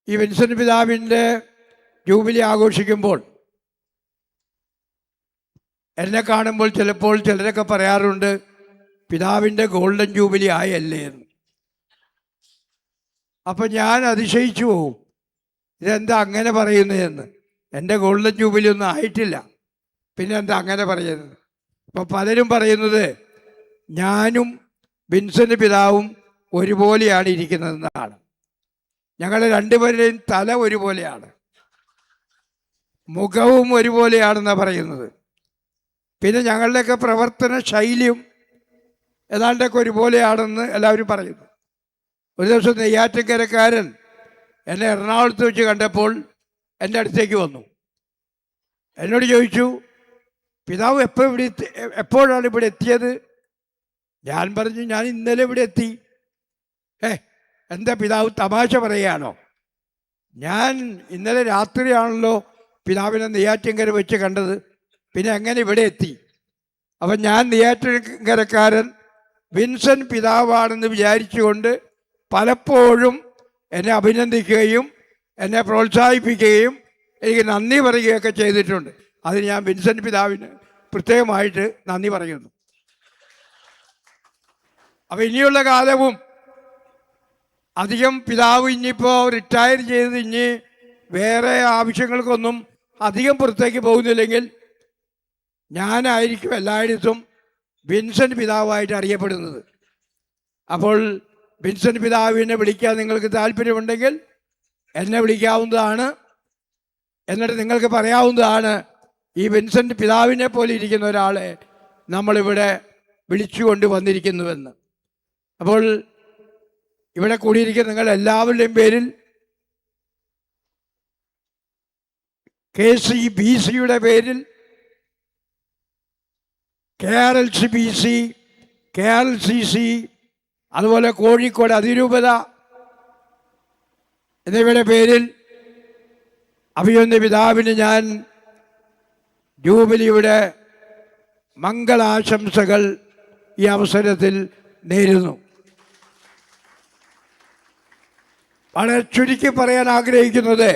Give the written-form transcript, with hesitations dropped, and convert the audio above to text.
ഈ വിൻസെൻ്റ് പിതാവിൻ്റെ ജൂബിലി ആഘോഷിക്കുമ്പോൾ എന്നെ കാണുമ്പോൾ ചിലപ്പോൾ ചിലരൊക്കെ പറയാറുണ്ട്, പിതാവിൻ്റെ ഗോൾഡൻ ജൂബിലി ആയല്ലേ എന്ന്. അപ്പം ഞാൻ അതിശയിച്ചു പോവും, ഇതെന്താ അങ്ങനെ പറയുന്നതെന്ന്. എൻ്റെ ഗോൾഡൻ ജൂബിലി ഒന്നും ആയിട്ടില്ല, പിന്നെ എന്താ അങ്ങനെ പറയുന്നത്? അപ്പം പലരും പറയുന്നത് ഞാനും വിൻസെൻ്റ് പിതാവും ഒരുപോലെയാണ് ഇരിക്കുന്നതെന്നാണ്. ഞങ്ങളുടെ രണ്ടുപേരുടെയും തല ഒരുപോലെയാണ്, മുഖവും ഒരുപോലെയാണെന്നാണ് പറയുന്നത്. പിന്നെ ഞങ്ങളുടെയൊക്കെ പ്രവർത്തന ശൈലിയും ഏതാണ്ടൊക്കെ ഒരുപോലെയാണെന്ന് എല്ലാവരും പറയുന്നു. ഒരു ദിവസം നെയ്യാറ്റിൻകരക്കാരൻ എന്നെ എറണാകുളത്ത് വെച്ച് കണ്ടപ്പോൾ എൻ്റെ അടുത്തേക്ക് വന്നു. എന്നോട് ചോദിച്ചു, പിതാവ് എപ്പോഴാണ് ഇവിടെ എത്തിയത്? ഞാൻ പറഞ്ഞു, ഞാൻ ഇന്നലെ ഇവിടെ എത്തി. എന്താ പിതാവ് തമാശ പറയുകയാണോ? ഞാൻ ഇന്നലെ രാത്രിയാണല്ലോ പിതാവിനെ നെയ്യാറ്റിൻകര വെച്ച് കണ്ടത്, പിന്നെ എങ്ങനെ ഇവിടെ എത്തി? അപ്പം ഞാൻ നെയ്യാറ്റിൻകരക്കാരൻ വിൻസെൻ്റ് പിതാവാണെന്ന് വിചാരിച്ചുകൊണ്ട് പലപ്പോഴും എന്നെ അഭിനന്ദിക്കുകയും എന്നെ പ്രോത്സാഹിപ്പിക്കുകയും എനിക്ക് നന്ദി പറയുകയൊക്കെ ചെയ്തിട്ടുണ്ട്. അതിന് ഞാൻ വിൻസെൻ്റ് പിതാവിന് പ്രത്യേകമായിട്ട് നന്ദി പറയുന്നു. അപ്പം ഇനിയുള്ള കാലവും അധികം പിതാവ് ഇനിയിപ്പോൾ റിട്ടയർ ചെയ്ത് ഇനി വേറെ ആവശ്യങ്ങൾക്കൊന്നും അധികം പുറത്തേക്ക് പോകുന്നില്ലെങ്കിൽ ഞാനായിരിക്കും എല്ലായിടത്തും വിൻസെൻ്റ് പിതാവായിട്ട് അറിയപ്പെടുന്നത്. അപ്പോൾ വിൻസെൻ്റ് പിതാവിനെ വിളിക്കാൻ നിങ്ങൾക്ക് താല്പര്യമുണ്ടെങ്കിൽ എന്നെ വിളിക്കാവുന്നതാണ്. എന്നിട്ട് നിങ്ങൾക്ക് പറയാവുന്നതാണ്, ഈ വിൻസെൻ്റ് പിതാവിനെ പോലെ ഇരിക്കുന്ന ഒരാളെ നമ്മളിവിടെ വിളിച്ചുകൊണ്ട് വന്നിരിക്കുന്നുവെന്ന്. അപ്പോൾ ഇവിടെ കൂടിയിരിക്കുന്ന നിങ്ങൾ എല്ലാവരുടെയും പേരിൽ KCBCയുടെ പേരിൽ, KRLCBC, KRLCC, അതുപോലെ കോഴിക്കോട് അതിരൂപത എന്നിവയുടെ പേരിൽ അഭിനന്ദ പിതാവിന് ഞാൻ ജൂബിലിയുടെ മംഗളാശംസകൾ ഈ അവസരത്തിൽ നേരുന്നു. വളരെ ചുരുക്കി പറയാൻ ആഗ്രഹിക്കുന്നത്,